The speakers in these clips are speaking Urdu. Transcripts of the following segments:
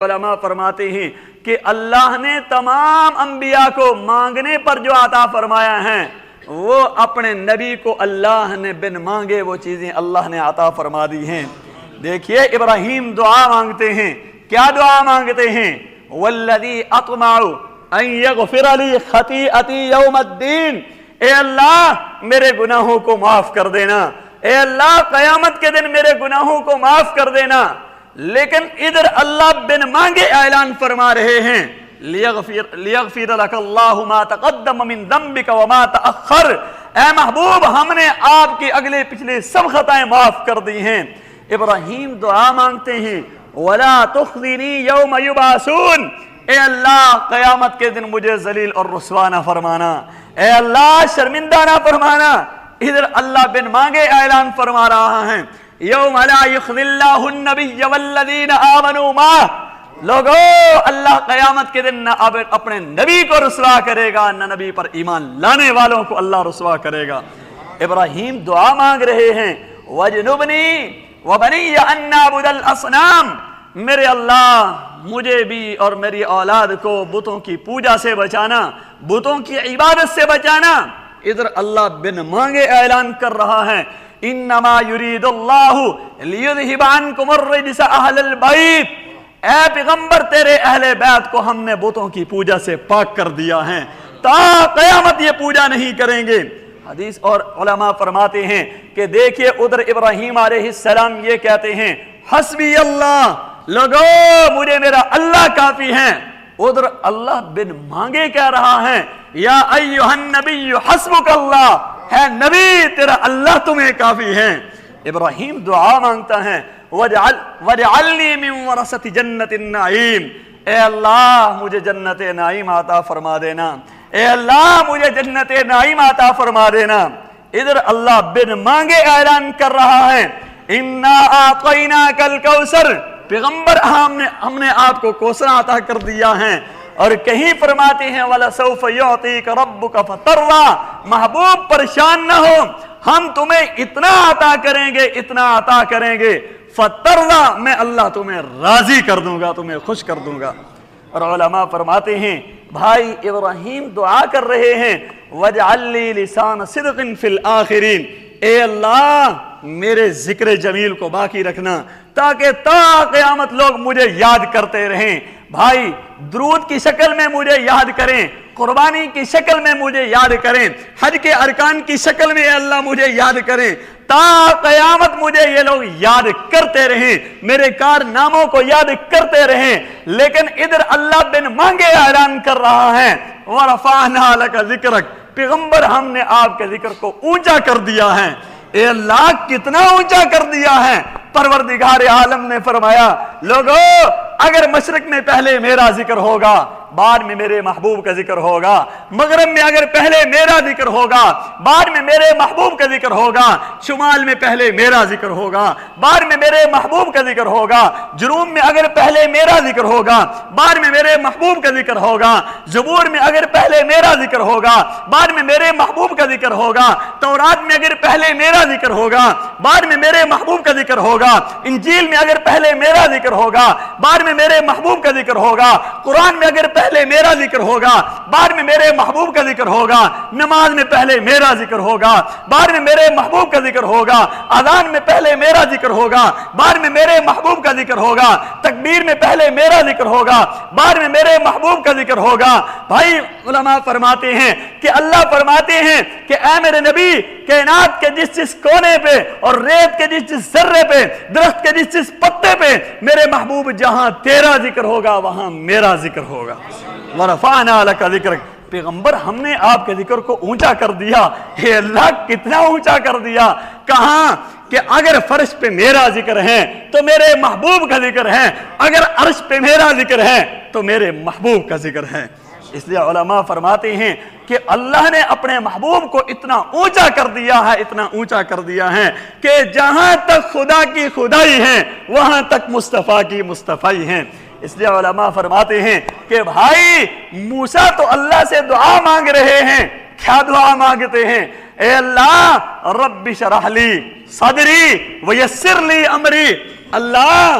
علماء فرماتے ہیں کہ اللہ نے تمام انبیاء کو مانگنے پر جو عطا فرمایا ہے وہ اپنے نبی کو اللہ نے بن مانگے وہ چیزیں اللہ نے عطا فرما دی ہیں۔ دیکھیے ابراہیم دعا مانگتے ہیں، کیا دعا مانگتے ہیں؟ والذی اطمع ان یغفر لی خطیئتی یوم الدین، اے اللہ میرے گناہوں کو معاف کر دینا، اے اللہ قیامت کے دن میرے گناہوں کو معاف کر دینا۔ لیکن ادھر اللہ بن مانگے اعلان فرما رہے ہیں لیغفر لک اللہ ما تقدم من ذنبک وما تأخر، اے محبوب ہم نے آپ کی اگلے پچھلے سب خطائیں معاف کر دی ہیں۔ ابراہیم دعا مانگتے ہیں ولا تخزنی یوم یبعثون، اے اللہ قیامت کے دن مجھے ذلیل اور رسوا نہ فرمانا، اے اللہ شرمندہ نہ فرمانا۔ ادھر اللہ بن مانگے اعلان فرما رہا ہے یوم لا یخزی اللہ النبی والذین آمنوا معہ، لوگو اللہ قیامت کے دن نہ اپنے نبی کو رسوا کرے گا نہ نبی پر ایمان لانے والوں کو اللہ رسوا کرے گا۔ ابراہیم دعا مانگ رہے ہیں وجنبنی وبنی ان نعبد الاصنام، میرے اللہ مجھے بھی اور میری اولاد کو بتوں کی پوجا سے بچانا، بتوں کی عبادت سے بچانا۔ ادھر اللہ بن مانگے اعلان کر رہا ہے انما یرید اللہ لیذہب عنکم الرجس اہل البیت، اے پیغمبر تیرے اہل بیت کو ہم نے بتوں کی پوجا سے پاک کر دیا ہے، تا قیامت یہ پوجا نہیں کریں گے۔ حدیث اور علماء فرماتے ہیں کہ دیکھیے ادھر ابراہیم علیہ السلام یہ کہتے ہیں حسبی اللہ، لوگو مجھے میرا اللہ کافی ہے۔ ادھر اللہ بن مانگے کہہ رہا ہے یا ایھا النبی حسبک اللہ، ہے نبی تیرا اللہ تمہیں کافی ہے۔ ابراہیم دعا مانگتا ہے وجعلنی من ورثۃ جنت النعیم، اے اللہ مجھے جنت نعیم عطا فرما دینا، اے اللہ مجھے جنت نعیم عطا فرما دینا۔ ادھر اللہ بن مانگے اعلان کر رہا ہے انا اعطیناک الکوثر، پیغمبر ہم نے آپ کو کوثر عطا کر دیا ہے۔ اور کہیں فرماتے ہیں وَلَسَوْفَ يُعْطِيكَ رَبُّكَ فَتَرْضَىٰ، محبوب پریشان نہ ہو، ہم تمہیں اتنا عطا کریں گے اتنا عطا کریں گے، فَتَرْضَىٰ میں اللہ تمہیں راضی کر دوں گا، تمہیں خوش کر دوں گا۔ اور علماء فرماتے ہیں بھائی ابراہیم دعا کر رہے ہیں وَاجْعَل لِّي لِسَانَ صِدْقٍ فِي الْآخِرِينَ، اے اللہ میرے ذکر جمیل کو باقی رکھنا تاکہ تا قیامت لوگ مجھے یاد کرتے رہیں۔ بھائی درود کی شکل میں مجھے یاد کریں، قربانی کی شکل میں مجھے یاد کریں، حج کے ارکان کی شکل میں اللہ مجھے یاد کریں، تا قیامت مجھے یہ لوگ یاد کرتے رہیں، میرے کارناموں کو یاد کرتے رہیں۔ لیکن ادھر اللہ بن مانگے اعلان کر رہا ہے وَرَفَعْنَا لَكَ ذِكْرَكَ، پیغمبر ہم نے آپ کے ذکر کو اونچا کر دیا ہے۔ اے اللہ کتنا اونچا کر دیا ہے؟ پروردگار عالم نے فرمایا لوگو اگر مشرق میں پہلے میرا ذکر ہوگا بعد میں میرے محبوب کا ذکر ہوگا، مغرب میں اگر پہلے میرا ذکر ہوگا بعد میں میرے محبوب کا ذکر ہوگا، شمال میں پہلے میرا ذکر ہوگا بعد میں میرے محبوب کا ذکر ہوگا، جنوب میں اگر پہلے میرا ذکر ہوگا بعد میں میرے محبوب کا ذکر ہوگا، زبور میں اگر پہلے میرا ذکر ہوگا بعد میں میرے محبوب کا ذکر ہوگا، تورات میں اگر پہلے میرا ذکر ہوگا بعد میں میرے محبوب کا ذکر ہوگا، انجیل میں اگر پہلے میرا ذکر ہوگا بعد میں میرے محبوب کا ذکر ہوگا، قرآن میں اگر پہلے میرا ذکر ہوگا بعد میں میرے محبوب کا ذکر ہوگا، نماز میں پہلے میرا ذکر ہوگا بعد میں میرے محبوب کا ذکر ہوگا، اذان میں پہلے میرا ذکر ہوگا بعد میں میرے محبوب کا ذکر ہوگا، تکبیر میں پہلے میرا ذکر ہوگا بعد میں میرے محبوب کا ذکر ہوگا۔ بھائی علماء فرماتے ہیں کہ اللہ فرماتے ہیں کہ اے میرے نبی کائنات کے جس جس کونے پہ اور ریت کے جس جس ذرے پہ، درخت کے جس جس پتے پہ میرے محبوب جہاں تیرا ذکر ہوگا وہاں میرا ذکر ہوگا۔ وَرَفَعْنَا لَكَ ذِكْرَكَ، پیغمبر ہم نے آپ کے ذکر کو اونچا کر دیا۔ اے اللہ کتنا اونچا کر دیا، کہاں کہ اگر فرش پہ میرا ذکر ہے تو میرے محبوب کا ذکر ہے، اگر عرش پہ میرا ذکر ہے تو میرے محبوب کا ذکر ہے۔ اس لیے علماء فرماتے ہیں کہ اللہ نے اپنے محبوب کو اتنا اونچا کر دیا ہے، اتنا اونچا کر دیا ہے کہ جہاں تک خدا کی خدائی ہے وہاں تک مصطفیٰ کی مصطفی ہیں۔ اس لیے علماء فرماتے ہیں کہ بھائی موسیٰ تو اللہ سے دعا مانگ رہے ہیں، کیا دعا مانگتے ہیں؟ اے اللہ رب اشرح لی صدری ویسر لی امری، اللہ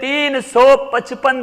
355